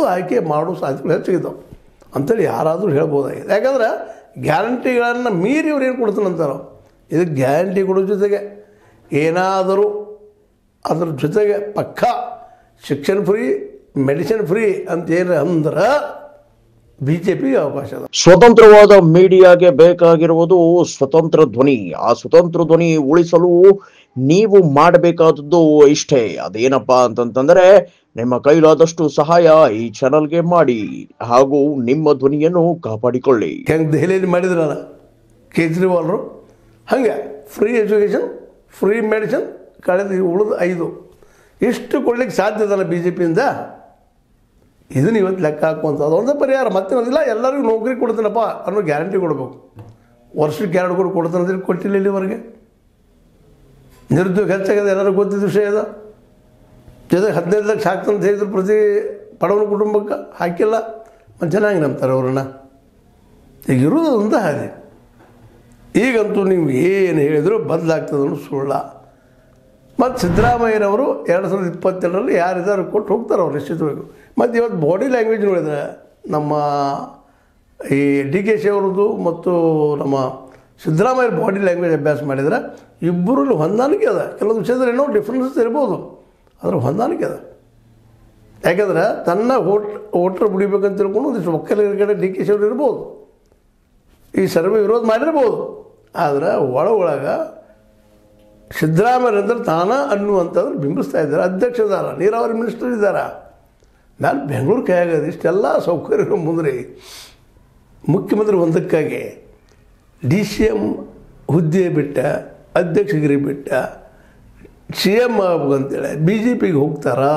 ಹೌದು ಆಯ್ಕೆ ಮಾಡೋ ಸಾಧ್ಯತೆಗಳು ಹೆಚ್ಚಿಗಿದ್ದಾವೆ ಅಂಥೇಳಿ ಯಾರಾದರೂ ಹೇಳ್ಬೋದಾಗಿದೆ. ಯಾಕಂದ್ರೆ ಗ್ಯಾರಂಟಿಗಳನ್ನು ಮೀರಿ ಇವ್ರು ಏನು ಕೊಡ್ತಾನಂತಾರೋ ಇದಕ್ಕೆ ಗ್ಯಾರಂಟಿ ಕೊಡೋ ಜೊತೆಗೆ ಏನಾದರೂ ಅದ್ರ ಜೊತೆಗೆ ಪಕ್ಕಾ ಶಿಕ್ಷಣ ಫ್ರೀ ಮೆಡಿಸಿನ್ ಫ್ರೀ ಅಂತೇನು ಅಂದ್ರೆ ಬಿಜೆಪಿಗೆ ಅವಕಾಶ ಅದ. ಸ್ವತಂತ್ರವಾದ ಮೀಡಿಯಾಗೆ ಬೇಕಾಗಿರುವುದು ಸ್ವತಂತ್ರ ಧ್ವನಿ. ಆ ಸ್ವತಂತ್ರ ಧ್ವನಿ ಉಳಿಸಲು ನೀವು ಮಾಡಬೇಕಾದದ್ದು ಇಷ್ಟೇ. ಅದೇನಪ್ಪಾ ಅಂತಂತಂದ್ರೆ ನಿಮ್ಮ ಕೈಲಾದಷ್ಟು ಸಹಾಯ ಈ ಚಾನಲ್ಗೆ ಮಾಡಿ ಹಾಗೂ ನಿಮ್ಮ ಧ್ವನಿಯನ್ನು ಕಾಪಾಡಿಕೊಳ್ಳಿ. ಹೆಂಗೆ ದೆಹಲಿಯಲ್ಲಿ ಮಾಡಿದ್ರಲ್ಲ ಕೇಜ್ರಿವಾಲ್ರು ಹಾಗೆ ಫ್ರೀ ಎಜುಕೇಷನ್ ಫ್ರೀ ಮೆಡಿಸಿನ್ ಕಳೆದ ಉಳಿದು 5 ಇಷ್ಟು ಕೊಡ್ಲಿಕ್ಕೆ ಸಾಧ್ಯ ಇದಲ್ಲ ಬಿ ಜೆ ಪಿಯಿಂದ. ಇದನ್ನು ಇವತ್ತು ಲೆಕ್ಕ ಹಾಕುವಂಥ ಅದೊಂದೇ ಪರಿಹಾರ, ಮತ್ತೇನದಿಲ್ಲ. ಎಲ್ಲರಿಗೂ ನೌಕರಿ ಕೊಡ್ತೀನಪ್ಪ ಅನ್ನೋ ಗ್ಯಾರಂಟಿ ಕೊಡಬೇಕು. ವರ್ಷಕ್ಕೆ 2 ಕೋಟಿ ಕೊಡ್ತಾನೆ ಅಂದ್ರೆ ಕೊಟ್ಟಿಲ್ಲ ಇಲ್ಲಿವರೆಗೆ. ನಿರುದ್ಯೋಗ ಹೆಚ್ಚಾಗಿದೆ, ಎಲ್ಲರಿಗೂ ಗೊತ್ತಿದ್ದ ವಿಷಯ ಇದೆ. ಜೊತೆಗೆ 15 ಲಕ್ಷ ಹಾಕ್ತಾನೆ ಅಂತ ಹೇಳಿದ್ರು ಪ್ರತಿ ಬಡವನ ಕುಟುಂಬಕ್ಕೆ, ಹಾಕಿಲ್ಲ. ಮತ್ತು ಚೆನ್ನಾಗಿ ನಂಬ್ತಾರೆ ಅವ್ರನ್ನ. ಈಗ ಇರೋದು ಒಂದು ಹಾಗೆ. ಈಗಂತೂ ನೀವು ಏನು ಹೇಳಿದ್ರು ಬದಲಾಗ್ತದೆ ಅನ್ನೋ ಸುಳ್ಳ. ಮತ್ತು ಸಿದ್ದರಾಮಯ್ಯನವರು 2022ರಲ್ಲಿ ಯಾರಿದ್ದಾರೆ ಕೊಟ್ಟು ಹೋಗ್ತಾರೆ ಅವ್ರು ನಿಶ್ಚಿತವಾಗಿ. ಮತ್ತು ಇವತ್ತು ಬಾಡಿ ಲ್ಯಾಂಗ್ವೇಜ್ ನೋಡಿದ್ರೆ ನಮ್ಮ ಈ ಡಿ ಕೆ ಶಿ ಅವ್ರದ್ದು ಮತ್ತು ನಮ್ಮ ಸಿದ್ದರಾಮಯ್ಯ ಬಾಡಿ ಲ್ಯಾಂಗ್ವೇಜ್ ಅಭ್ಯಾಸ ಮಾಡಿದರೆ ಇಬ್ಬರಲ್ಲಿ ಹೊಂದಾಣಿಕೆ ಅದ. ಕೆಲವೊಂದು ವಿಷಯದಲ್ಲಿ ಏನೋ ಡಿಫ್ರೆನ್ಸಸ್ ಇರ್ಬೋದು, ಅದರ ಹೊಂದಾಣಿಕೆ ಅದ. ಯಾಕೆಂದ್ರೆ ತನ್ನ ವೋಟ್ರ್ ಬಿಡಿಬೇಕಂತ ತಿಳ್ಕೊಂಡು ಒಂದಿಷ್ಟು ಒಕ್ಕಲಿಗರ ಕಡೆ ಡಿ ಕೆ ಶಿ ಅವರು ಇರ್ಬೋದು, ಈ ಸರ್ವೆ ವಿರೋಧ ಮಾಡಿರ್ಬೋದು. ಆದರೆ ಒಳಗೆ ಸಿದ್ದರಾಮಯ್ಯರಂದ್ರೆ ತಾನ ಅನ್ನುವಂಥದ್ದು ಬಿಂಬಿಸ್ತಾ ಇದ್ದಾರೆ. ಅಧ್ಯಕ್ಷ ಇದ್ದಾರೆ, ನೀರಾವರಿ ಮಿನಿಸ್ಟರ್ ಇದ್ದಾರೆ. ನಾನು ಬೆಂಗಳೂರು ಕೈಯಾಗದು ಇಷ್ಟೆಲ್ಲ ಸೌಕರ್ಯಗಳು ಮುಂದೆ ಮುಖ್ಯಮಂತ್ರಿ ಒಂದಕ್ಕಾಗಿ DCM ಹುದ್ದೆ ಬಿಟ್ಟ, ಅಧ್ಯಕ್ಷಗಿರಿ ಬಿಟ್ಟ, CM ಆಗ್ಬೇಕಂತೇಳಿ BJPಗೆ ಹೋಗ್ತಾರಾ?